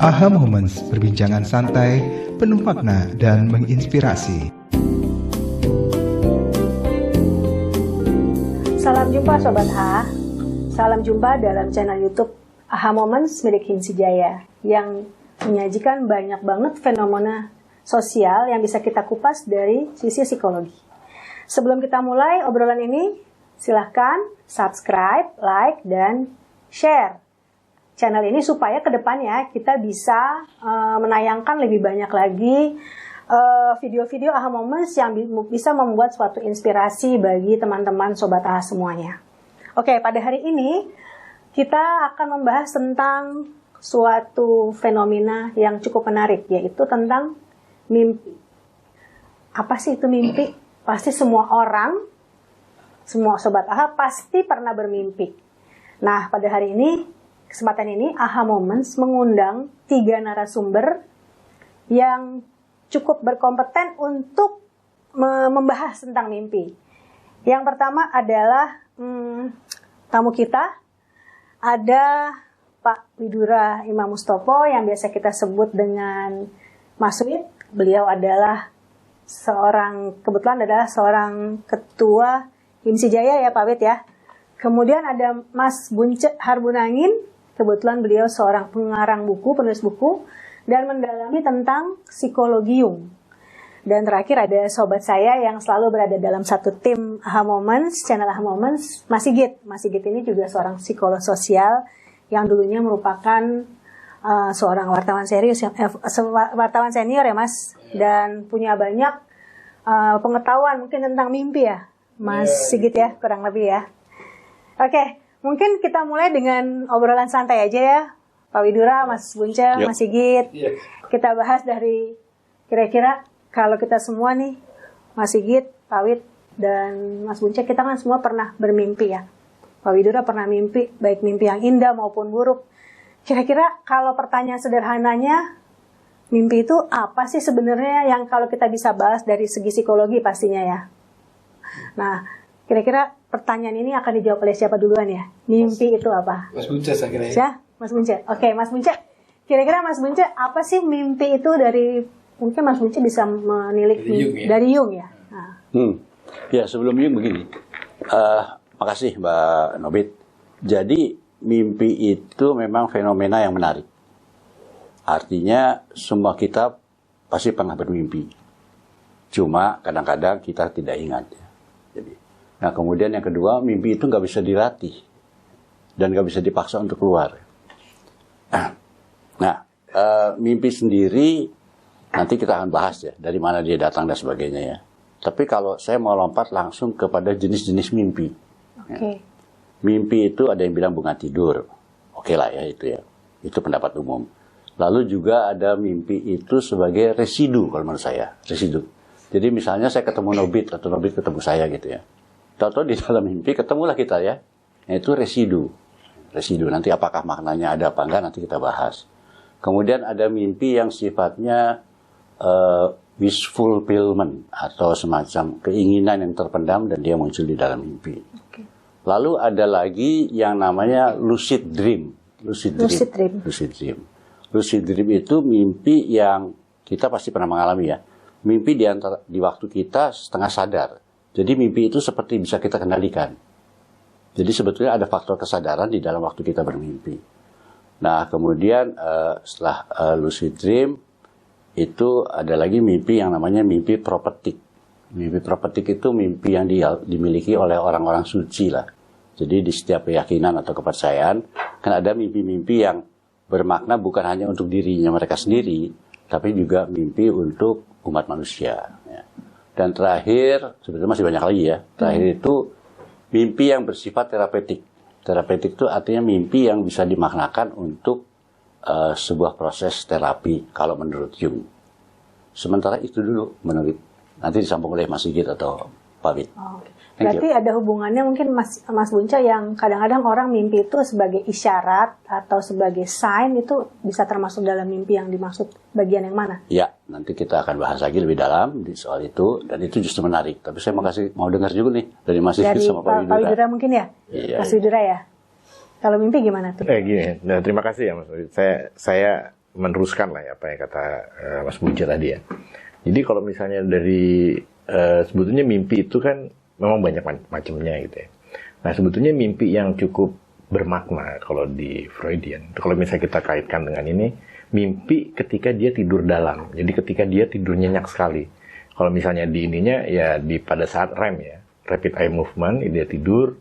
AHA Moments, perbincangan santai, penuh makna dan menginspirasi. Salam jumpa Sobat AHA. Salam jumpa dalam channel YouTube AHA Moments milik Himsi Jaya yang menyajikan banyak banget fenomena sosial yang bisa kita kupas dari sisi psikologi. Sebelum kita mulai obrolan ini, silahkan subscribe, like, dan share channel ini supaya kedepannya kita bisa menayangkan lebih banyak lagi video-video AHA Moments yang bisa membuat suatu inspirasi bagi teman-teman Sobat AHA semuanya. Oke, pada hari ini kita akan membahas tentang suatu fenomena yang cukup menarik, yaitu tentang mimpi. Apa sih itu mimpi? Pasti semua orang, semua Sobat AHA pasti pernah bermimpi. Nah, pada hari ini, kesempatan ini AHA Moments mengundang 3 narasumber yang cukup berkompeten untuk membahas tentang mimpi. Yang pertama adalah tamu kita, ada Pak Widura Imam Mustopo yang biasa kita sebut dengan Mas Wid. Beliau adalah kebetulan adalah seorang ketua Himsi Jaya ya Pak Wid ya. Kemudian ada Mas Bunce Harbunangin. Kebetulan beliau seorang pengarang buku, penulis buku, dan mendalami tentang psikologi Jung. Dan terakhir ada sobat saya yang selalu berada dalam satu tim AHA Moments, channel AHA Moments, Mas Sigit. Mas Sigit ini juga seorang psikolog sosial yang dulunya merupakan seorang wartawan wartawan senior ya Mas, dan punya banyak pengetahuan mungkin tentang mimpi ya, Mas Sigit ya, kurang lebih ya. Oke. Mungkin kita mulai dengan obrolan santai aja ya, Pak Widura, Mas Bunce, Mas Sigit. Kita bahas dari kira-kira kalau kita semua nih, Mas Sigit, Pak Wid, dan Mas Bunce, kita kan semua pernah bermimpi ya. Pak Widura pernah mimpi, baik mimpi yang indah maupun buruk. Kira-kira kalau pertanyaan sederhananya, mimpi itu apa sih sebenarnya yang kalau kita bisa bahas dari segi psikologi pastinya ya. Nah, kira-kira pertanyaan ini akan dijawab oleh siapa duluan ya? Mimpi itu apa? Mas Bunce saya kira ya. Ya, Mas Bunce. Oke, Mas Bunce. Kira-kira Mas Bunce, apa sih mimpi itu dari, mungkin Mas Bunce bisa menilik dari Jung ya? Nah. Ya, sebelum Jung begini. Makasih Mbak Nobit. Jadi, mimpi itu memang fenomena yang menarik. Artinya, semua kita pasti pernah bermimpi. Cuma, kadang-kadang kita tidak ingat. Jadi, nah, kemudian yang kedua, mimpi itu nggak bisa dilatih dan nggak bisa dipaksa untuk keluar. Nah, mimpi sendiri nanti kita akan bahas ya, dari mana dia datang dan sebagainya ya. Tapi kalau saya mau lompat langsung kepada jenis-jenis mimpi. Okay. Ya. Mimpi itu ada yang bilang bunga tidur. Oke lah ya itu ya. Itu pendapat umum. Lalu juga ada mimpi itu sebagai residu kalau menurut saya. Residu. Jadi misalnya saya ketemu Nobit atau Nobit ketemu saya gitu ya. Tahu-tahu di dalam mimpi ketemulah kita ya. Yaitu residu. Residu. Nanti apakah maknanya ada apa enggak nanti kita bahas. Kemudian ada mimpi yang sifatnya wish fulfillment atau semacam keinginan yang terpendam dan dia muncul di dalam mimpi. Okay. Lalu ada lagi yang namanya lucid dream. Lucid dream itu mimpi yang kita pasti pernah mengalami ya. Mimpi di waktu kita setengah sadar. Jadi mimpi itu seperti bisa kita kendalikan. Jadi sebetulnya ada faktor kesadaran di dalam waktu kita bermimpi. Nah kemudian setelah lucid dream, itu ada lagi mimpi yang namanya mimpi propetik. Mimpi propetik itu mimpi yang dimiliki oleh orang-orang suci lah. Jadi di setiap keyakinan atau kepercayaan, kan ada mimpi-mimpi yang bermakna bukan hanya untuk dirinya mereka sendiri, tapi juga mimpi untuk umat manusia. Ya. Dan terakhir, sebetulnya masih banyak lagi ya. Terakhir itu mimpi yang bersifat terapeutik. Terapeutik itu artinya mimpi yang bisa dimaknakan untuk sebuah proses terapi kalau menurut Jung. Sementara itu dulu menurut, nanti disambung oleh Mas Sigit atau Pak Wid. Oh, okay. Berarti ada hubungannya mungkin Mas Bunce yang kadang-kadang orang mimpi itu sebagai isyarat atau sebagai sign itu bisa termasuk dalam mimpi yang dimaksud bagian yang mana? Ya, nanti kita akan bahas lagi lebih dalam di soal itu dan itu justru menarik. Tapi saya mau dengar juga nih dari Mas Sigit sama Pak Widura. Pak Widura mungkin ya? Iya, Mas Widura ya? Kalau mimpi gimana tuh? Gini, nah, terima kasih ya Mas. Saya meneruskan lah ya, apa yang kata Mas Bunca tadi ya. Jadi kalau misalnya dari sebetulnya mimpi itu kan memang banyak macamnya gitu ya. Nah sebetulnya mimpi yang cukup bermakna kalau di Freudian, kalau misalnya kita kaitkan dengan ini, mimpi ketika dia tidur dalam. Jadi ketika dia tidur nyenyak sekali. Kalau misalnya di ininya ya pada saat REM ya, rapid eye movement, dia tidur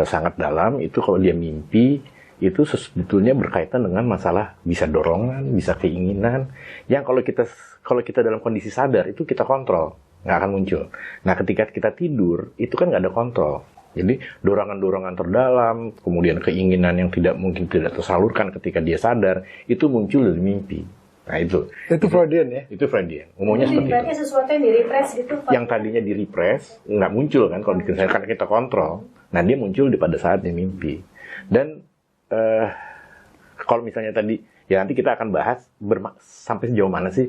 sangat dalam, itu kalau dia mimpi itu sebetulnya berkaitan dengan masalah bisa dorongan, bisa keinginan yang kalau kita dalam kondisi sadar itu kita kontrol, nggak akan muncul. Nah ketika kita tidur itu kan nggak ada kontrol. Jadi dorongan-dorongan terdalam, kemudian keinginan yang mungkin tidak tersalurkan ketika dia sadar, itu muncul dari mimpi. Nah itu Freudian ya? Itu Freudian. Umumnya Jadi seperti itu. berarti sesuatu yang di-repress gitu. Pak. Yang tadinya di-repress, nggak muncul kan kalau karena kita kontrol. Nah dia muncul pada saat dia mimpi. Dan kalau misalnya tadi, ya nanti kita akan bahas sampai sejauh mana sih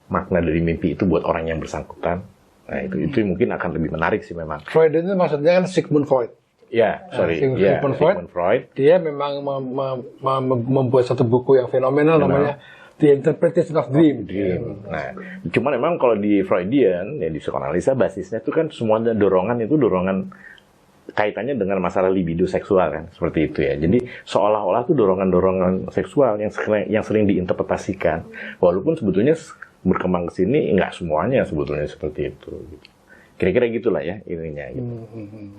makna dari mimpi itu buat orang yang bersangkutan. Nah itu mungkin akan lebih menarik sih memang. Freud itu maksudnya kan Sigmund Freud. Ya, Sigmund Freud. Dia memang membuat satu buku yang fenomenal namanya The Interpretation of Dream. Nah, cuman memang kalau di Freudian, ya di psikoanalisa basisnya itu kan semuanya dorongan kaitannya dengan masalah libido seksual kan, seperti itu ya. Jadi seolah-olah itu dorongan-dorongan seksual yang sering diinterpretasikan, walaupun sebetulnya berkembang ke sini nggak semuanya sebetulnya seperti itu. Kira-kira gitulah ya ininya. Gitu.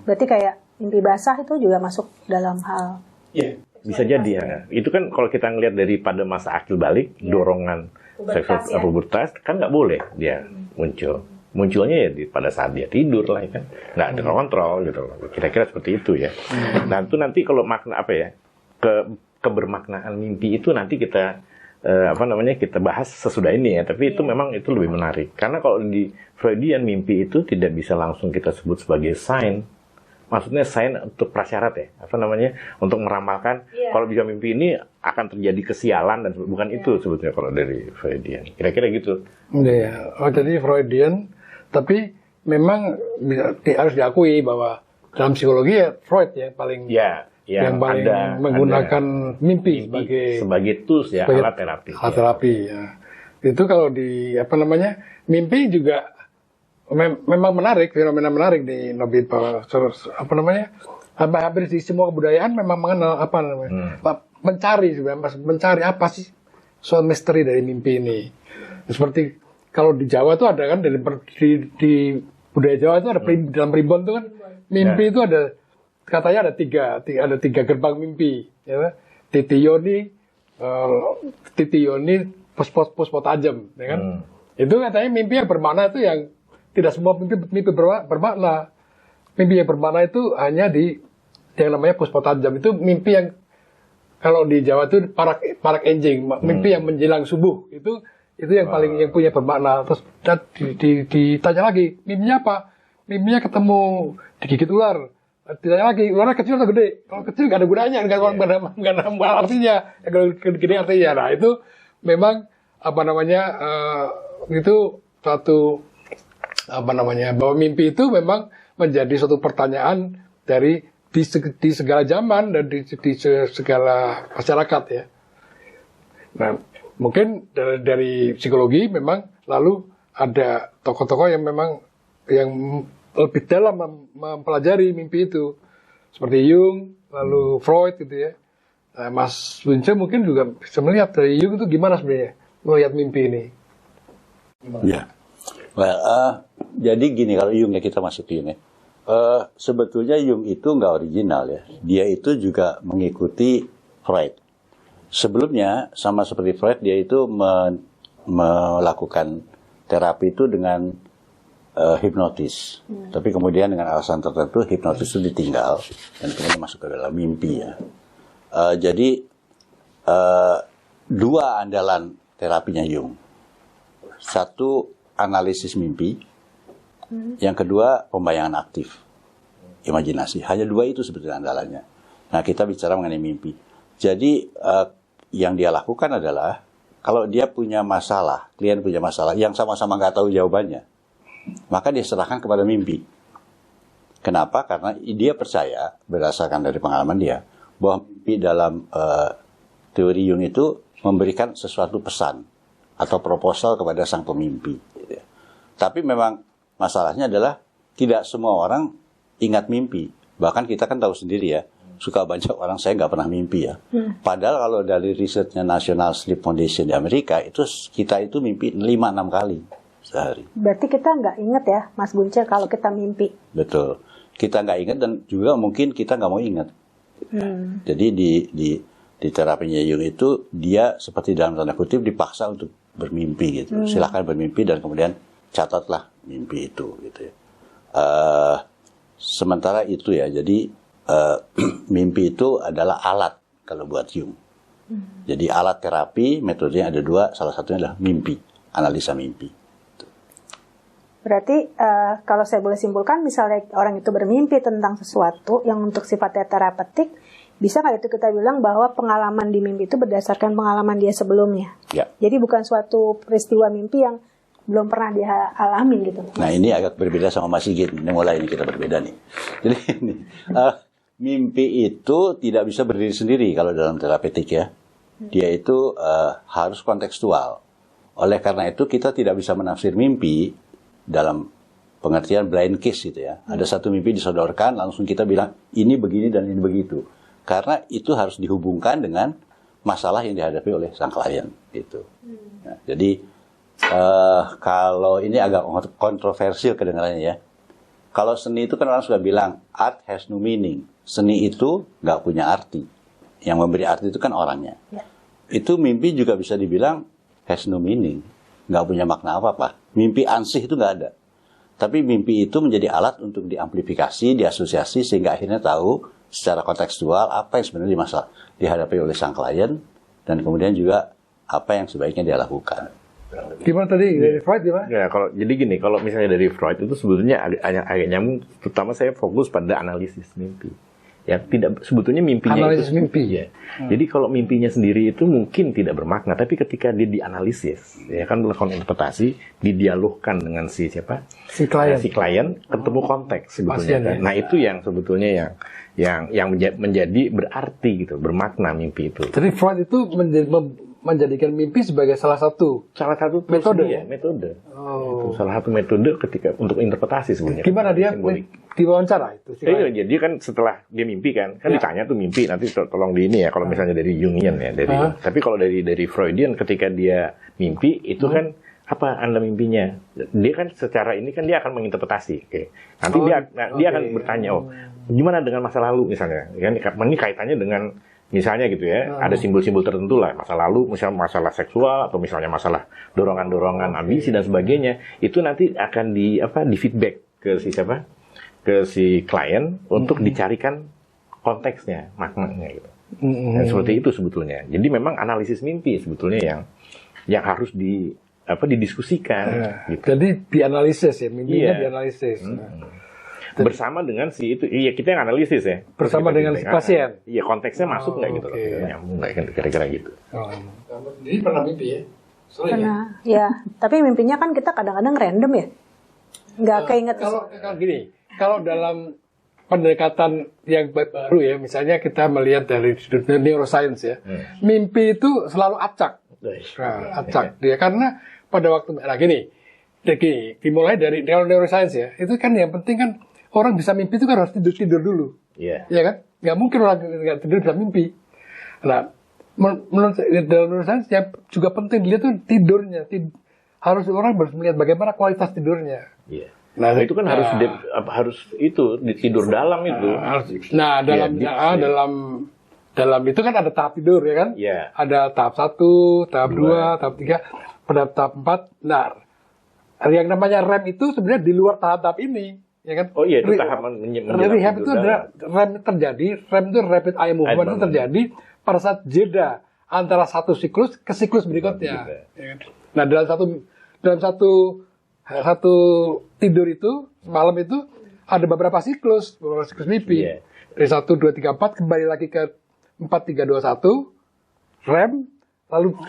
Berarti kayak mimpi basah itu juga masuk dalam hal. Iya, bisa jadi ya. Itu kan kalau kita ngelihat daripada masa akil balik, dorongan seksual pubertas kan nggak boleh dia muncul. Munculnya ya pada saat dia tidur lah ya kan, nggak ada kontrol gitu loh. Kira-kira seperti itu ya. Nah itu nanti kalau makna apa ya, kebermaknaan mimpi itu nanti kita kita bahas sesudah ini ya. Tapi itu memang itu lebih menarik karena kalau di Freudian mimpi itu tidak bisa langsung kita sebut sebagai sign. Maksudnya sign untuk prasyarat ya, untuk meramalkan kalau bisa mimpi ini akan terjadi kesialan dan bukan itu sebetulnya kalau dari Freudian. Kira-kira gitu. Iya, jadi Freudian. Tapi memang harus diakui bahwa dalam psikologi ya Freud ya paling yang paling menggunakan mimpi sebagai tools ya, alat terapi. Alat terapi ya. Itu kalau di mimpi juga memang menarik, fenomena menarik di Nobel hampir di semua kebudayaan memang mengenal mencari apa sih soal misteri dari mimpi ini. Seperti kalau di Jawa tuh ada kan di budaya Jawa itu ada dalam primbon tuh kan mimpi itu ada katanya ada tiga gerbang mimpi ya. Titiyoni pos tajam ya kan. Itu katanya mimpi yang bermakna itu yang tidak semua mimpi bermakna. Mimpi yang bermakna itu hanya di yang namanya puspo tajam. Itu mimpi yang kalau di Jawa itu parak enjing, mimpi yang menjelang subuh. Itu yang paling yang punya bermakna. Terus ditanya lagi, mimpinya apa? Mimpinya ketemu digigit ular. Ditanya lagi, ularnya kecil atau gede? Kalau kecil nggak ada gunanya, nggak ada artinya. Kalau gede artinya. Nah itu memang itu satu bahwa mimpi itu memang menjadi suatu pertanyaan di segala zaman dan di segala masyarakat ya. Nah, mungkin dari psikologi memang lalu ada tokoh-tokoh yang memang yang lebih dalam mempelajari mimpi itu. Seperti Jung, lalu Freud gitu ya. Nah, Mas Bunce mungkin juga bisa melihat dari Jung itu gimana sebenarnya melihat mimpi ini. Ya. Jadi gini kalau Jung ya kita masukin ya. Sebetulnya Jung itu nggak original ya. Dia itu juga mengikuti Freud. Sebelumnya sama seperti Freud dia itu melakukan terapi itu dengan hipnotis. Tapi kemudian dengan alasan tertentu hipnotis itu ditinggal dan kemudian masuk ke dalam mimpi ya. Jadi dua andalan terapinya Jung. Satu analisis mimpi, yang kedua pembayangan aktif, imajinasi. Hanya dua itu sebetulnya andalannya. Nah kita bicara mengenai mimpi. Jadi yang dia lakukan adalah kalau dia punya masalah, klien punya masalah yang sama-sama nggak tahu jawabannya, maka dia serahkan kepada mimpi. Kenapa? Karena dia percaya berdasarkan dari pengalaman dia bahwa mimpi dalam teori Jung itu memberikan sesuatu pesan atau proposal kepada sang pemimpi. Gitu ya. Tapi memang masalahnya adalah tidak semua orang ingat mimpi. Bahkan kita kan tahu sendiri ya, suka banyak orang saya nggak pernah mimpi ya. Padahal kalau dari risetnya National Sleep Foundation di Amerika, itu kita itu mimpi 5-6 kali sehari. Berarti kita nggak inget ya, Mas Buncer, kalau kita mimpi. Betul. Kita nggak ingat dan juga mungkin kita nggak mau ingat. Jadi di terapinya Jung itu dia seperti dalam tanda kutip dipaksa untuk bermimpi gitu. Silahkan bermimpi dan kemudian catatlah mimpi itu gitu ya. Sementara itu ya, jadi mimpi itu adalah alat kalau buat Jung. Jadi alat terapi, metodenya ada 2, salah satunya adalah mimpi, analisa mimpi. Berarti kalau saya boleh simpulkan, misalnya orang itu bermimpi tentang sesuatu yang untuk sifatnya terapeutik, bisa nggak itu kita bilang bahwa pengalaman di mimpi itu berdasarkan pengalaman dia sebelumnya? Ya. Jadi bukan suatu peristiwa mimpi yang belum pernah dia alami gitu. Nah ini agak berbeda sama Mas Sigit. Ini mulai ini kita berbeda nih. Jadi ini, mimpi itu tidak bisa berdiri sendiri kalau dalam terapeutik ya. Dia itu harus kontekstual. Oleh karena itu kita tidak bisa menafsir mimpi dalam pengertian blind case gitu ya. Ada satu mimpi disodorkan, langsung kita bilang ini begini dan ini begitu. Karena itu harus dihubungkan dengan masalah yang dihadapi oleh sang klien gitu. Nah, jadi kalau ini agak kontroversial kedengarannya ya. Kalau seni itu kan orang suka bilang art has no meaning. Seni itu nggak punya arti. Yang memberi arti itu kan orangnya. Ya. Itu mimpi juga bisa dibilang has no meaning. Nggak punya makna apa-apa. Mimpi ansih itu nggak ada. Tapi mimpi itu menjadi alat untuk diamplifikasi, diasosiasi, sehingga akhirnya tahu secara kontekstual apa yang sebenarnya dihadapi oleh sang klien, dan kemudian juga apa yang sebaiknya dia lakukan. Gimana tadi dari Freud gimana? Ya, kalau jadi gini, kalau misalnya dari Freud itu sebetulnya agak nyambung, terutama saya fokus pada analisis mimpi. Ya, tidak sebetulnya mimpinya analisis itu mimpi. Ya. Jadi kalau mimpinya sendiri itu mungkin tidak bermakna, tapi ketika dia dianalisis, ya kan melakukan interpretasi, didialogkan dengan si siapa? Si klien. Si klien ketemu konteks sebetulnya. Pasien, Kan? ya. Nah, itu yang sebetulnya yang menjadi berarti gitu, bermakna mimpi itu. Jadi Freud itu menjadikan mimpi sebagai salah satu metode. Metode. Oh. Itu salah satu metode ketika untuk interpretasi sebenarnya. Gimana dia Simbolik. diwawancara itu? Iya, jadi kan setelah dia mimpi kan ditanya tuh mimpi, nanti tolong di ini ya kalau misalnya dari Jungian ya tapi kalau dari Freudian ketika dia mimpi itu kan apa Anda mimpinya? Dia kan secara ini kan dia akan menginterpretasi. Oke. Nanti dia akan bertanya, gimana dengan masa lalu misalnya? Kan ini kaitannya dengan misalnya gitu ya, ada simbol-simbol tertentu lah, masa lalu, misalnya masalah seksual atau misalnya masalah dorongan-dorongan ambisi dan sebagainya, itu nanti akan di feedback ke si siapa? Ke si klien untuk dicarikan konteksnya, maknanya gitu. Dan seperti itu sebetulnya. Jadi memang analisis mimpi sebetulnya yang harus didiskusikan. Gitu. Jadi dianalisis ya, mimpinya dianalisis. Bersama dengan si itu, iya kita yang analisis ya. Bersama dengan si pasien. Iya konteksnya masuk nggak gitu, nyambung nggak kira-kira gitu. Jadi pernah mimpi ya? Karena ya, tapi mimpinya kan kita kadang-kadang random ya, nggak keinget. Kalau gini, kalau dalam pendekatan yang baru ya, misalnya kita melihat dari neuroscience ya, mimpi itu selalu acak. Nah, acak dia karena pada waktu gini, dimulai dari neuroscience ya, itu kan yang penting kan orang bisa mimpi itu kan harus tidur dulu. Iya. Ya kan? Nggak mungkin orang nggak tidur bisa mimpi. Nah, menurut dalam neuroscience yang juga penting dilihat tuh tidurnya. Harus orang harus melihat bagaimana kualitas tidurnya. Iya. Nah, itu kan harus itu tidur dalam itu. Nah, dalam itu kan ada tahap tidur ya kan? Iya. Ada tahap 1, tahap 2, tahap 3, pada tahap 4. Nah, yang namanya REM itu sebenarnya di luar tahap-tahap ini, ya kan? Oh iya, itu tahap rehab itu adalah REM terjadi, REM itu rapid eye movement itu terjadi pada saat jeda antara satu siklus ke siklus berikutnya. Ya kan? Nah, dalam satu tidur itu malam itu ada beberapa siklus mimpi. Yeah. Dari 1, 2, 3, 4 kembali lagi ke 4, 3, 2, 1 REM, lalu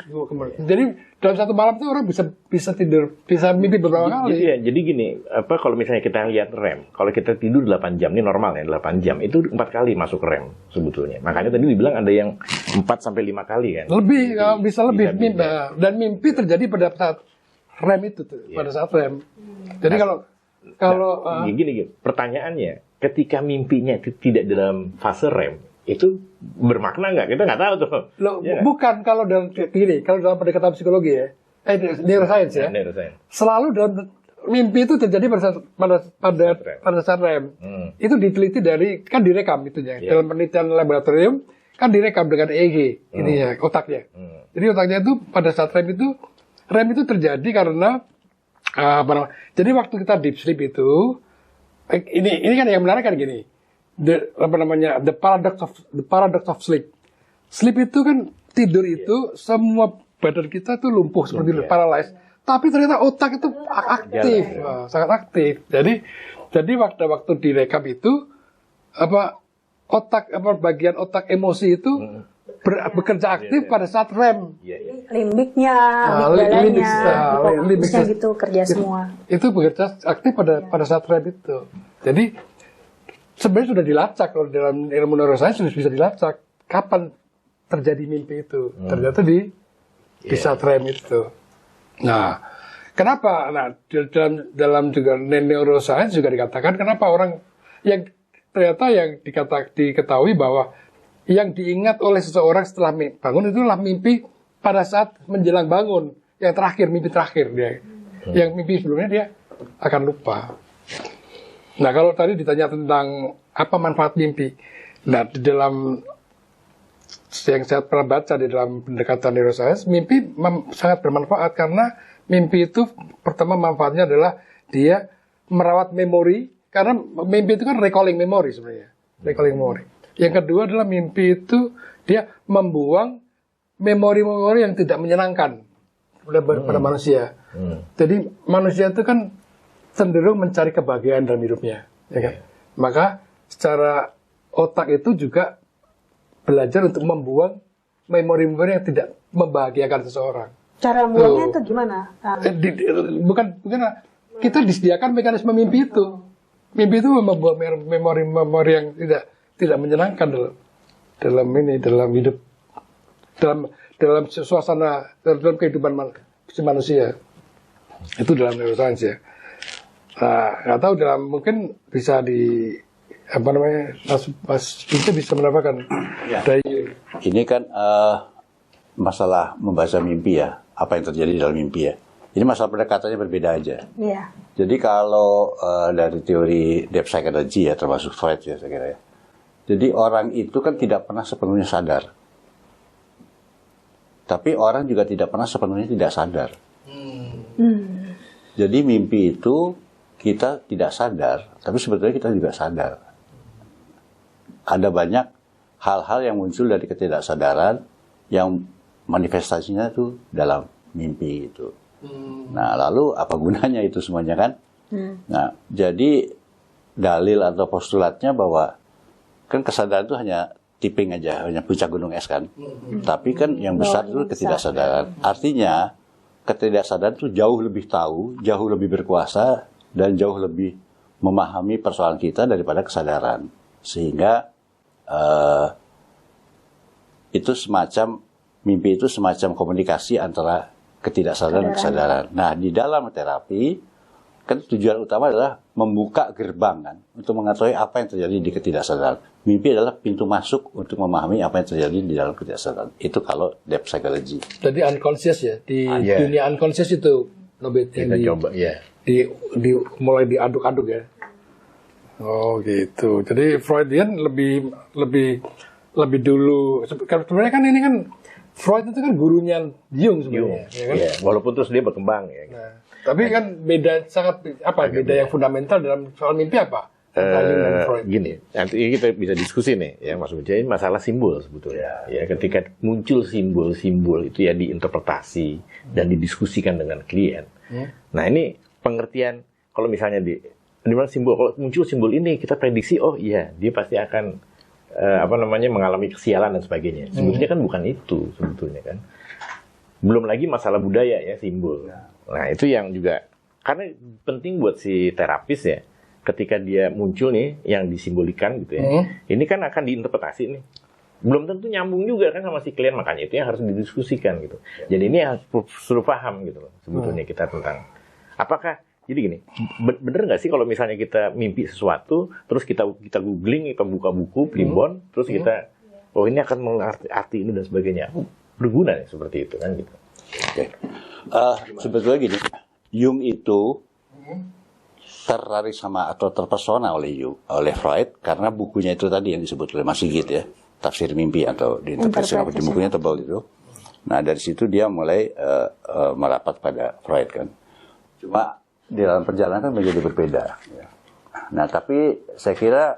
jadi dalam satu malam tuh orang bisa tidur, bisa mimpi beberapa kali. Iya, jadi gini, kalau misalnya kita lihat REM, kalau kita tidur 8 jam, ini normal ya, 8 jam, itu 4 kali masuk REM sebetulnya. Makanya tadi dibilang ada yang 4 sampai 5 kali kan. Lebih, bisa lebih. Mimpi. Dan mimpi terjadi pada saat REM itu tuh, pada saat REM. Jadi gini, pertanyaannya, ketika mimpinya itu tidak dalam fase REM, itu bermakna nggak? Kita nggak tahu tuh. Loh, ya, bukan kalau dalam pendekatan psikologi ya, neuroscience ya. Neuroscience. Selalu dalam mimpi itu terjadi pada saat REM. Itu diteliti kan direkam itunya. Dalam penelitian laboratorium kan direkam dengan EEG ini ya otaknya. Jadi otaknya itu pada saat REM itu terjadi karena jadi waktu kita deep sleep itu ini kan yang menarik kan gini. The paradox of sleep. Sleep itu kan tidur itu semua badan kita tuh lumpuh seperti paralyzed. Tapi ternyata otak itu aktif, sangat aktif. Jadi waktu direkam itu bagian otak emosi itu bekerja aktif pada saat REM. Limbiknya, amigdalanya, gitu kerja semua. Itu bekerja aktif pada saat REM itu. Jadi sebenarnya sudah dilacak kalau dalam ilmu neuroscience sudah bisa dilacak kapan terjadi mimpi itu. Ternyata di saat REM itu. Nah, kenapa? Nah, dalam juga neuroscience juga dikatakan kenapa orang yang ternyata yang diketahui bahwa yang diingat oleh seseorang setelah bangun itulah mimpi pada saat menjelang bangun, yang terakhir, mimpi terakhir dia. Yang mimpi sebelumnya dia akan lupa. Nah, kalau tadi ditanya tentang apa manfaat mimpi, nah di dalam yang saya pernah baca di dalam pendekatan neuroscience, mimpi sangat bermanfaat karena mimpi itu pertama manfaatnya adalah dia merawat memori, karena mimpi itu kan recalling memory sebenarnya, recalling memory. Yang kedua adalah mimpi itu dia membuang memori-memori yang tidak menyenangkan pada manusia. Jadi manusia itu kan cenderung mencari kebahagiaan dalam hidupnya, ya kan? Maka secara otak itu juga belajar untuk membuang memori-memori yang tidak membahagiakan seseorang. Cara membuangnya itu gimana? Bukan kita disediakan mekanisme mimpi itu. Mimpi itu membuang memori-memori yang tidak menyenangkan dalam hidup, dalam suasana, dalam kehidupan manusia. Itu dalam neuroscience ya. Nah, nggak tahu mungkin bisa Mas Binca bisa menambahkan. Ya. Ini kan masalah membaca mimpi ya, apa yang terjadi dalam mimpi ya. Ini masalah pendekatannya berbeda aja. Iya. Jadi kalau dari teori deep psychology ya, termasuk Freud ya saya kira ya. Jadi orang itu kan tidak pernah sepenuhnya sadar. Tapi orang juga tidak pernah sepenuhnya tidak sadar. Jadi mimpi itu kita tidak sadar, tapi sebetulnya kita juga sadar. Ada banyak hal-hal yang muncul dari ketidaksadaran yang manifestasinya itu dalam mimpi itu. Nah, lalu apa gunanya itu semuanya kan? Nah, jadi dalil atau postulatnya bahwa kan kesadaran itu hanya tipping aja, hanya puncak gunung es kan. Tapi kan yang besar itu ketidaksadaran. Artinya ketidaksadaran itu jauh lebih tahu, jauh lebih berkuasa, dan jauh lebih memahami persoalan kita daripada kesadaran. Sehingga itu semacam mimpi itu semacam komunikasi antara ketidaksadaran dan kesadaran. Nah, di dalam terapi kan tujuan utama adalah membuka gerbang kan untuk mengetahui apa yang terjadi di ketidaksadaran. Mimpi adalah pintu masuk untuk memahami apa yang terjadi di dalam ketidaksadaran. Itu kalau deep psychology. Jadi unconscious ya, di dunia unconscious itu Nobet yang mulai diaduk-aduk ya. Oh gitu. Jadi Freudian lebih dulu. Sebenarnya kan ini kan Freud itu kan gurunya Jung sebenarnya. Ya kan? Yeah, walaupun terus dia berkembang ya. Nah, tapi kan beda beda yang fundamental dalam soal mimpi apa? Gini, nanti kita bisa diskusi nih, ya Mas Buja, ini masalah simbol sebetulnya. Ya, ketika muncul simbol-simbol itu ya diinterpretasi dan didiskusikan dengan klien. Nah ini pengertian kalau misalnya di mana simbol, kalau muncul simbol ini kita prediksi, oh iya dia pasti akan mengalami kesialan dan sebagainya. Sebetulnya kan bukan itu sebetulnya kan. Belum lagi masalah budaya ya, simbol. Nah itu yang juga, karena penting buat si terapis ya, ketika dia muncul nih yang disimbolikan gitu ya, ini kan akan diinterpretasi nih. Belum tentu nyambung juga kan sama si klien, makanya itu yang harus didiskusikan gitu. Jadi ini harus suruh paham gitu loh sebetulnya kita tentang apakah. Jadi gini, bener nggak sih kalau misalnya kita mimpi sesuatu, terus kita googling, kita buka buku, primbon, terus kita, oh ini akan mengerti arti ini dan sebagainya. Berguna nih seperti itu kan gitu. Oke. Sebetulnya gini, Jung itu tertarik sama atau terpesona oleh Freud karena bukunya itu tadi yang disebut oleh Mas Sigit ya, Tafsir Mimpi atau diinterpretasi di bukunya tebal itu. Nah dari situ dia mulai merapat pada Freud kan. Cuma di dalam perjalanan kan menjadi berbeda. Ya. Nah, tapi saya kira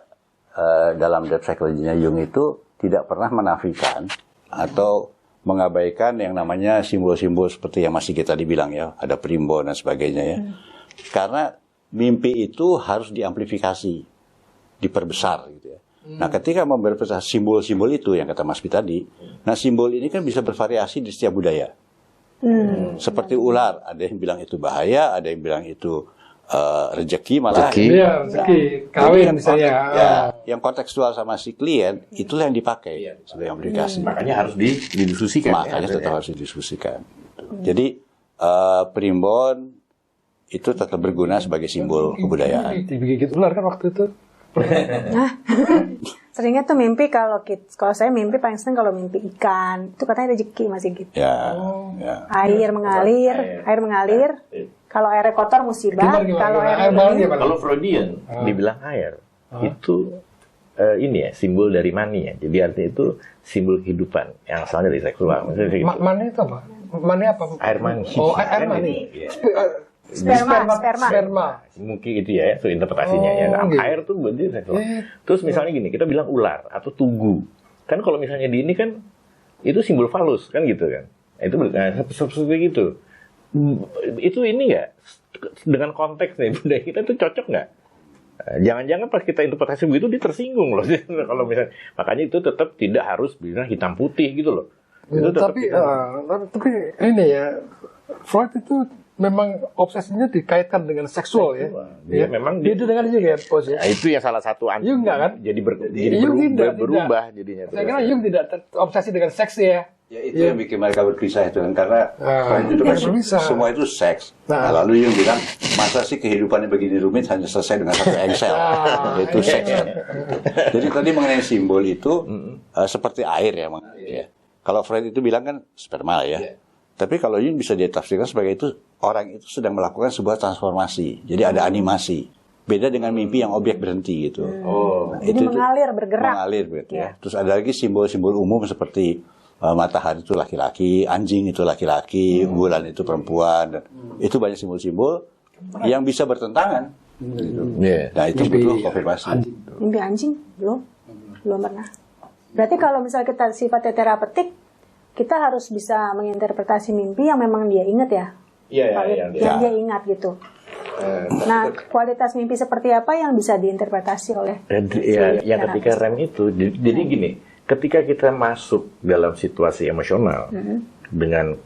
dalam depth psychology-nya Jung itu tidak pernah menafikan atau mengabaikan yang namanya simbol-simbol seperti yang Mas Sigit tadi bilang ya, ada primbon dan sebagainya ya. Karena mimpi itu harus diamplifikasi, diperbesar gitu ya. Nah, ketika memperbesar simbol-simbol itu yang kata Mas Pi tadi, nah simbol ini kan bisa bervariasi di setiap budaya. Seperti ular, ada yang bilang itu bahaya, ada yang bilang itu rezeki malah. Iya, rezeki, kawin misalnya. Ya, yang kontekstual sama si klien itulah yang dipakai sebagai aplikasi. Makanya harus didiskusikan. Makanya tetap harus didiskusikan. Jadi primbon itu tetap berguna sebagai simbol kebudayaan. Digigit ular kan waktu itu. Seringnya tuh mimpi kalau saya mimpi paling sering kalau mimpi ikan itu katanya rezeki masih gitu. Ya. Air mengalir. Kalau airnya kotor musibah. Kalau air mengalir. Kalau Freudian dibilang air itu ini ya simbol dari mani ya. Jadi artinya itu simbol kehidupan yang asalnya dari seksual. Mani itu apa? Mani apa? Air mani. Oh, air mani. Sperma. Mungkin itu ya, itu interpretasinya ya. Air tuh berarti seksual. Terus misalnya gini, kita bilang ular atau tugu. Kan kalau misalnya di ini kan itu simbol falus kan gitu kan. Itu seperti gitu. Itu ini nggak dengan konteks nih budaya kita tuh cocok nggak? Jangan-jangan pas kita interpretasi begitu dia tersinggung loh. Kalau misalnya makanya itu tetap tidak harus bilang hitam putih gitu loh. Itu tapi ini ya Freud itu memang obsesinya dikaitkan dengan seksual ya. Dia memang itu dengan juga ya, Pos ya. Nah, itu yang salah satu Jung enggak kan? Jadi berubah jadinya. Saya kira Jung tidak obsesi dengan seks ya. Ya itu yang bikin mereka berpisah itu kan karena itu kan semua itu seks. Nah, lalu Jung bilang masa sih kehidupannya begini rumit hanya selesai dengan satu engsel yaitu seks kan. Jadi tadi mengenai simbol itu seperti air ya. Kalau Freud itu bilang kan sperma ya. Tapi kalau Jung bisa ditafsirkan sebagai itu orang itu sedang melakukan sebuah transformasi. Jadi ada animasi. Beda dengan mimpi yang objek berhenti gitu. Nah, jadi mengalir, bergerak. Mengalir gitu ya. Terus ada lagi simbol-simbol umum seperti matahari itu laki-laki, anjing itu laki-laki, bulan itu perempuan. Itu banyak simbol-simbol yang bisa bertentangan. Gitu. Nah itu butuh konfirmasi. Mimpi anjing? Belum pernah. Berarti kalau misalnya kita sifatnya terapeutik, kita harus bisa menginterpretasi mimpi yang memang dia ingat ya. Yang dia ingat gitu. Nah, kualitas mimpi seperti apa yang bisa diinterpretasi oleh yang ketika REM itu. Jadi gini, ketika kita masuk dalam situasi emosional dengan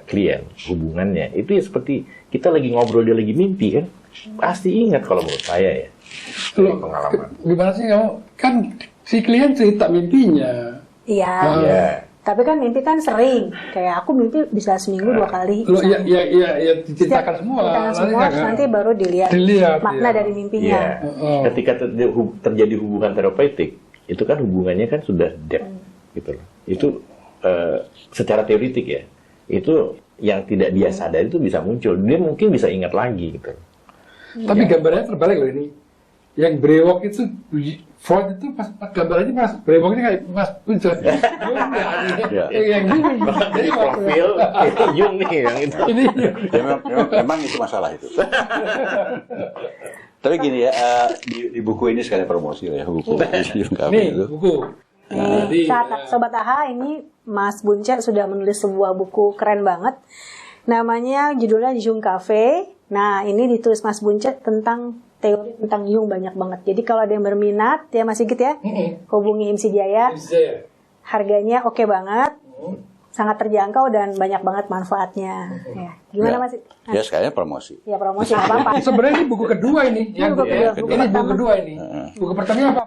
klien, hubungannya itu ya seperti kita lagi ngobrol dia lagi mimpi kan, pasti ingat kalau menurut saya ya. Pengalaman. Gimana sih kamu? Kan si klien cerita mimpinya. Iya. Tapi kan mimpi kan sering, kayak aku mimpi bisa seminggu 2 kali. Iya, diceritakan semua. Nanti baru dilihat makna dari mimpinya. Ketika terjadi hubungan terapeutik, itu kan hubungannya kan sudah depth, gitu loh. Itu secara teoritik ya, itu yang tidak dia sadari itu bisa muncul. Dia mungkin bisa ingat lagi, gitu. Tapi gambarnya terbalik loh ini. Yang brewok itu Freud itu pas gambarnya Mas brewoknya kayak Mas Punca. Yang ini jadi profil itu Jung nih yang itu. Ini memang itu masalah itu. Tapi gini ya, di buku ini sekali promosi ya buku. Nih buku. Sobat AHA, ini Mas Buncer sudah menulis sebuah buku keren banget. Namanya judulnya Jung Cafe. Nah ini ditulis Mas Buncer tentang teori tentang Jung banyak banget. Jadi kalau ada yang berminat, ya Mas Sigit ya, hubungi IMSI Jaya. Harganya oke banget. sangat terjangkau dan banyak banget manfaatnya. Ya. Gimana Mas? Ya sekalian promosi. Ya promosi nggak apa-apa. Sebenarnya ini buku kedua ini. Buku kedua, buku Ini buku pertama. kedua ini. Buku pertama apa?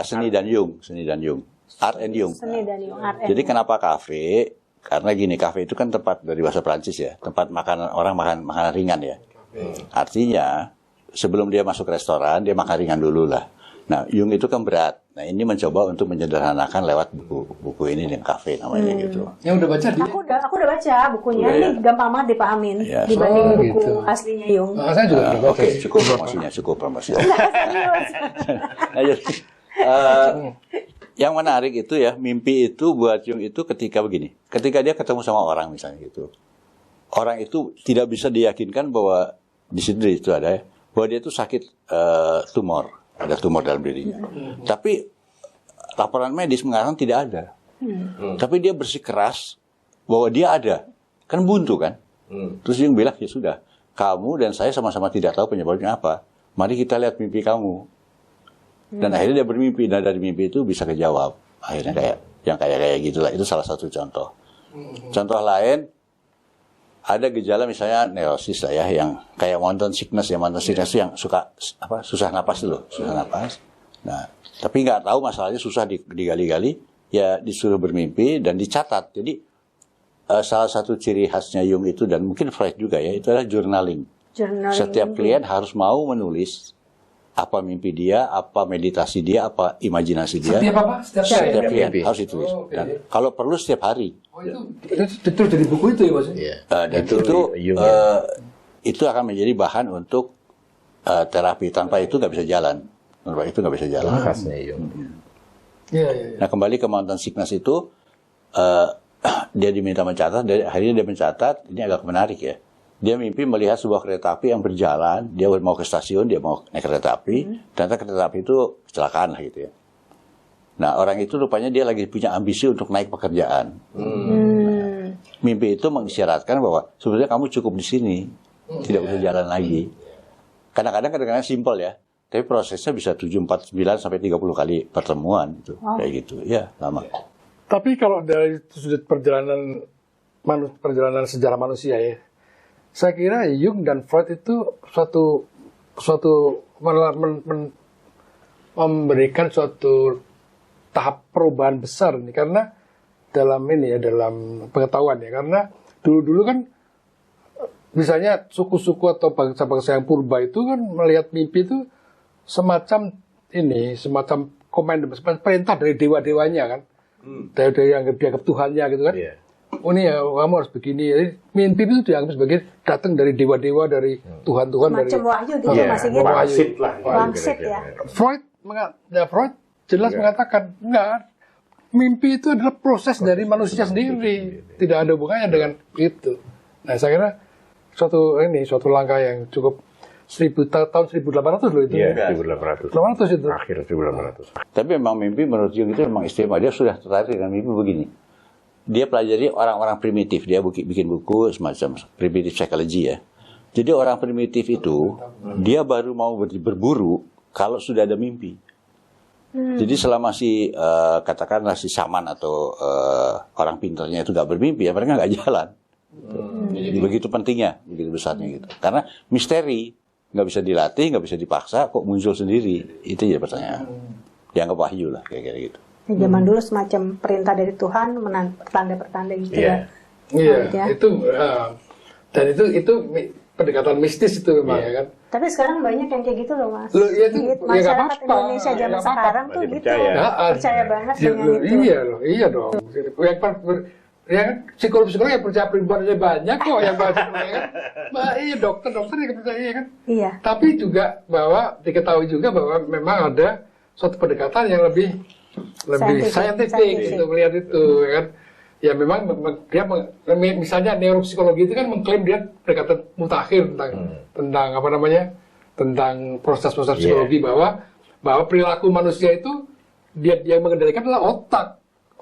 Seni dan Yung. Art and Yung. Seni dan art. Jadi kenapa kafe? Karena gini, kafe itu kan tempat dari bahasa Prancis ya, tempat makanan orang makan makanan ringan ya. Artinya sebelum dia masuk restoran dia makan ringan dulu lah. Nah, Yung itu kan berat. Nah, ini mencoba untuk menyederhanakan lewat buku ini yang kafe namanya gitu. Yang udah baca dia? Aku udah baca bukunya. Udah, Ini ya? gampang banget dipahamin Ya, dibanding oh, buku gitu. aslinya Yung. Nah, saya juga udah baca. Oke, cukup promosinya. Nah, jadi, yang menarik itu ya, mimpi itu buat Yung itu ketika begini. Ketika dia ketemu sama orang misalnya gitu. Orang itu tidak bisa diyakinkan bahwa di situ ada ya, bahwa dia itu sakit tumor. Ada tumor dalam dirinya. Tapi laporan medis mengatakan tidak ada. Tapi dia bersikeras bahwa dia ada. Kan buntu kan? Terus dia bilang, ya sudah. Kamu dan saya sama-sama tidak tahu penyebabnya apa. Mari kita lihat mimpi kamu. Dan akhirnya dia bermimpi. Dan dari mimpi itu bisa kejawab. Akhirnya kayak gitulah. Itu salah satu contoh. Contoh lain, ada gejala misalnya neurosis lah ya, yang kayak mountain sickness ya, yang suka susah napas dulu, susah napas. Nah, tapi nggak tahu masalahnya susah digali-gali, ya disuruh bermimpi dan dicatat. Jadi salah satu ciri khasnya Jung itu dan mungkin Freud juga ya, itu adalah journaling. Setiap klien harus mau menulis apa mimpi dia, apa meditasi dia, apa imajinasi dia. Setiap apa? Setiap klien mimpi. harus ditulis. Oh, oke. Dan kalau perlu setiap hari. Oh, itu dari buku itu ya Mas? Iya. Dan itu Jung ya. itu akan menjadi bahan untuk terapi. Tanpa itu nggak bisa jalan. Tanpa itu nggak bisa jalan. Khasnya Jung. Iya. Nah, kembali ke mountain sickness itu, dia diminta mencatat. Akhirnya dia mencatat. Ini agak menarik ya. Dia mimpi melihat sebuah kereta api yang berjalan. Dia mau ke stasiun, dia mau naik kereta api. Ternyata kereta api itu kecelakaan lah gitu ya. Nah, orang itu rupanya dia lagi punya ambisi untuk naik pekerjaan. Mimpi itu mengisyaratkan bahwa sebenarnya kamu cukup di sini, tidak usah jalan lagi. Kadang-kadang simpel ya, tapi prosesnya bisa 7, 4, 9 sampai 30 kali pertemuan gitu, kayak gitu. Ya, lama. Tapi kalau dari sudut perjalanan sejarah manusia ya, saya kira Jung dan Freud itu memberikan suatu tahap perubahan besar nih, karena dalam pengetahuan ya, karena dulu kan misalnya suku-suku atau bangsa-bangsa yang purba itu kan melihat mimpi itu semacam perintah dari dewa-dewanya kan, dari yang dianggap Tuhannya gitu kan. Oh ini ya kamu harus begini. Jadi, mimpi itu dianggap sebagai datang dari dewa-dewa, dari Tuhan-Tuhan, dari Macam wahyu gitu masih gitu. Wangsit lah. Wangsit ya. Freud jelas mengatakan enggak. Mimpi itu adalah proses dari manusia sendiri, tidak ada hubungannya dengan itu. Nah, saya kira suatu langkah yang cukup tahun 1800 loh itu. Iya, 1800. 1800 itu. Akhir 1800. Tapi memang mimpi menurut Jung itu memang istimewa. Dia sudah tertarik dengan mimpi begini. Dia pelajari orang-orang primitif. Dia bikin buku semacam primitive psychology ya. Jadi orang primitif itu, dia baru mau berburu kalau sudah ada mimpi. Jadi selama katakanlah si saman atau orang pintarnya itu nggak bermimpi, ya mereka nggak jalan. Jadi begitu pentingnya, begitu besarnya gitu. Karena misteri, nggak bisa dilatih, nggak bisa dipaksa, kok muncul sendiri. Itu jadi pertanyaan. Dianggap wahyu lah, kayak gitu. Zaman dulu semacam perintah dari Tuhan, pertanda-pertanda gitu ya. Iya, dan itu pendekatan mistis itu memang ya kan. Tapi sekarang banyak yang kayak gitu loh Mas. Loh, ya itu, Gitu. ya nggak Masyarakat apa-apa. Indonesia Ya zaman nggak apa-apa. sekarang tuh Masih gitu. percaya. Percaya banget dengan itu. Iya dong. Yang psikolog-psikolog yang percaya perempuannya banyak kok yang percaya kan. Iya dokter yang percaya kan. Iya. Tapi juga bahwa diketahui juga bahwa memang ada suatu pendekatan yang lebih scientific untuk melihat itu ya kan. Ya memang dia misalnya neuropsikologi itu kan mengklaim dia pendekatan mutakhir tentang proses-proses psikologi bahwa perilaku manusia itu dia mengendalikan adalah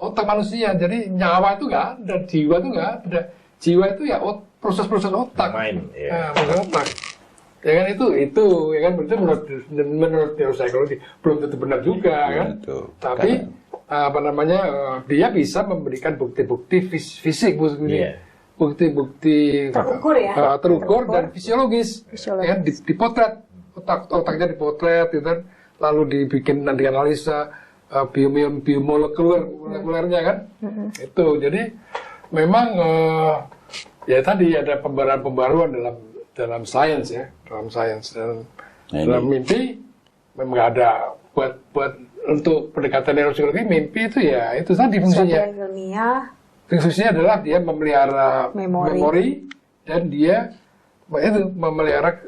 otak manusia. Jadi nyawa itu nggak ada, jiwa itu nggak ada. Jiwa itu ya proses-proses otak. Main, ya. Proses otak. Ya kan itu ya kan berarti menurut neuropsikologi belum tentu benar juga kan. Betul. Tapi apa namanya dia bisa memberikan bukti-bukti fisik bukti-bukti terukur dan fisiologis. Ya kan dipotret otaknya dipotret gitu kan, lalu dibikin dianalisa biomolekulernya kan. Itu jadi memang ya tadi ada pembaruan dalam sains ya, dalam mimpi memang nggak ada buat untuk pendekatan neuropsikologi. Mimpi itu ya itu tadi fungsinya. Fungsinya adalah dia memelihara memori dan dia itu memelihara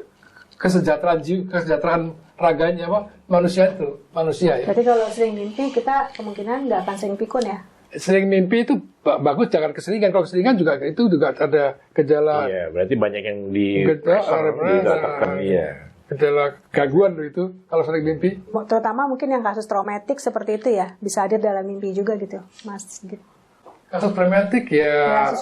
kesejahteraan raganya manusia ya. Berarti kalau sering mimpi kita kemungkinan nggak akan sering pikun ya. Sering mimpi itu bagus, jangan keseringan. Kalau keseringan juga ada gejala. Iya, berarti banyak yang dikatakan. Iya. Gejala gangguan itu kalau sering mimpi. Terutama mungkin yang kasus traumatik seperti itu ya, bisa hadir dalam mimpi juga gitu, Mas. Gitu. Kasus traumatik ya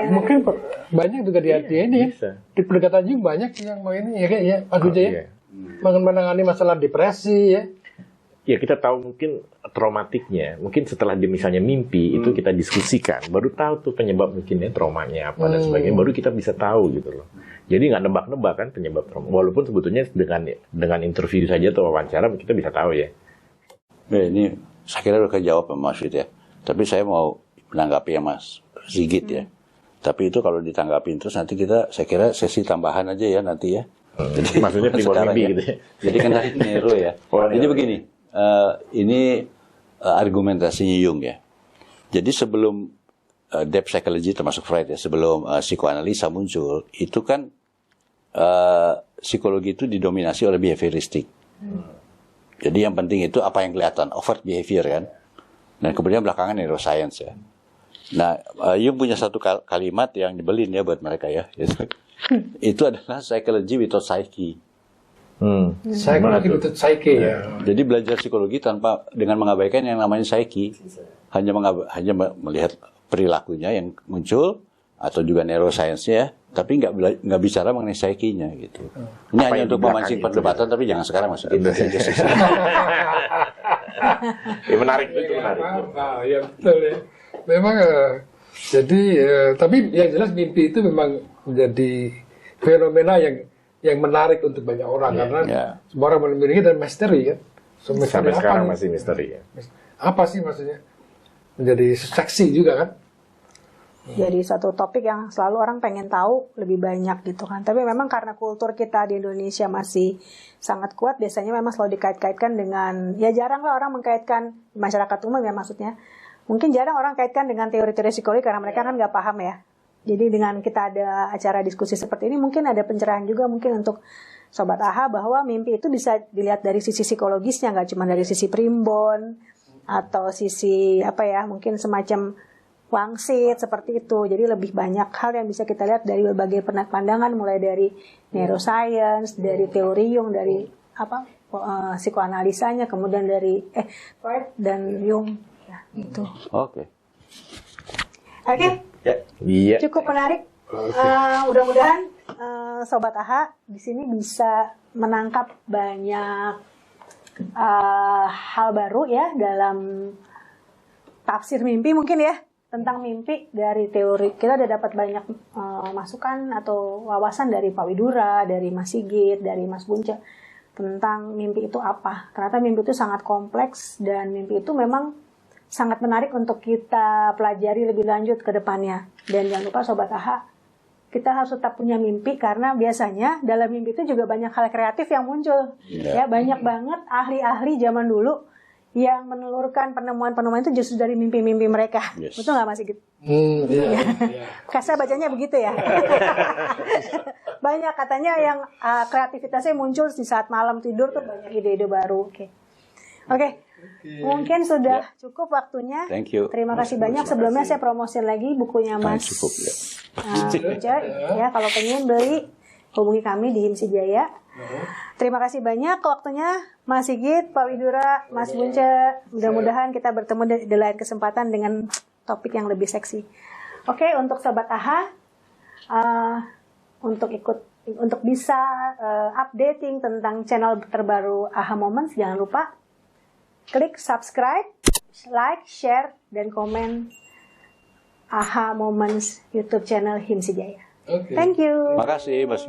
mungkin banyak juga di ini ya. Di pendekatan Jung banyak yang mau ini ya kayaknya Mas Buja ya. Menangani masalah depresi ya. Ya kita tahu mungkin traumatiknya, mungkin setelah dia misalnya mimpi itu kita diskusikan, baru tahu tuh penyebab mungkinnya traumanya apa dan sebagainya, baru kita bisa tahu gitu loh. Jadi nggak nebak-nebak kan penyebab trauma, walaupun sebetulnya dengan interview saja atau wawancara kita bisa tahu ya. Ini saya kira udah kejawab Mas Fit ya, tapi saya mau menanggapi ya Mas Sigit ya. Tapi itu kalau ditanggapin terus nanti saya kira sesi tambahan aja ya nanti ya. Jadi maksudnya mimpi gitu ya. Jadi kan tadi neuro ya. Jadi begini. Ini argumentasinya Jung ya. Jadi sebelum depth psychology termasuk Freud ya, sebelum psikoanalisa muncul, itu kan psikologi itu didominasi oleh behavioristik. Jadi yang penting itu apa yang kelihatan, overt behavior kan. Dan kemudian belakangan neuroscience ya. Nah, Jung punya satu kalimat yang nyebelin ya buat mereka ya. Itu adalah psychology without psyche. Psikologi betul psyche ya. Jadi belajar psikologi dengan mengabaikan yang namanya psyche, hanya melihat perilakunya yang muncul atau juga neuroscience-nya, tapi nggak bicara mengenai psyche-nya gitu. Ini hanya untuk memancing perdebatan, tapi jangan sekarang masuk itu aja. Menarik itu menarik. Ya betul ya. Memang jadi tapi yang jelas mimpi itu memang menjadi fenomena yang menarik untuk banyak orang karena semua orang memiliki dan misteri kan. Sampai sekarang masih misteri ya. Apa sih maksudnya? Menjadi seksi juga kan. Jadi satu topik yang selalu orang pengen tahu lebih banyak gitu kan. Tapi memang karena kultur kita di Indonesia masih sangat kuat, biasanya memang selalu dikait-kaitkan dengan, ya jarang lah orang mengkaitkan masyarakat umum ya maksudnya. Mungkin jarang orang kaitkan dengan teori-teori psikologi karena mereka kan nggak paham ya. Jadi dengan kita ada acara diskusi seperti ini, mungkin ada pencerahan juga mungkin untuk Sobat AHA bahwa mimpi itu bisa dilihat dari sisi psikologisnya, nggak cuma dari sisi primbon atau sisi mungkin semacam wangsit seperti itu. Jadi lebih banyak hal yang bisa kita lihat dari berbagai pandangan, mulai dari neuroscience, dari teori Jung, dari psikoanalisanya, kemudian dari Freud dan Jung ya, itu. Oke. Iya. Cukup menarik. Mudah-mudahan Sobat AHA di sini bisa menangkap banyak hal baru ya dalam tafsir mimpi mungkin ya, tentang mimpi dari teori. Kita udah dapat banyak masukan atau wawasan dari Pak Widura, dari Mas Sigit, dari Mas Bunca tentang mimpi itu apa. Ternyata mimpi itu sangat kompleks dan mimpi itu memang sangat menarik untuk kita pelajari lebih lanjut ke depannya. Dan jangan lupa Sobat AHA, kita harus tetap punya mimpi karena biasanya dalam mimpi itu juga banyak hal kreatif yang muncul. Ya, banyak banget ahli-ahli zaman dulu yang menelurkan penemuan-penemuan itu justru dari mimpi-mimpi mereka. Betul nggak Mas Sigit? Saya bacanya begitu ya. Banyak katanya yang kreativitasnya muncul di saat malam tidur tuh banyak ide-ide baru. Oke. Mungkin sudah cukup waktunya. Thank you. Terima kasih banyak. Sebelumnya saya promosi lagi bukunya Mas Bunca. Ya, kalau pengen beli hubungi kami di Himsi Jaya. Terima kasih banyak waktunya Mas Sigit, Pak Widura, Mas Bunca. Mudah-mudahan kita bertemu di lain kesempatan dengan topik yang lebih seksi. Oke, untuk Sobat AHA, untuk ikut Untuk bisa updating tentang channel terbaru AHA Moments, jangan lupa klik subscribe, like, share, dan komen AHA Moments YouTube channel Himsi Jaya. Oke. Thank you. Makasih, Mas.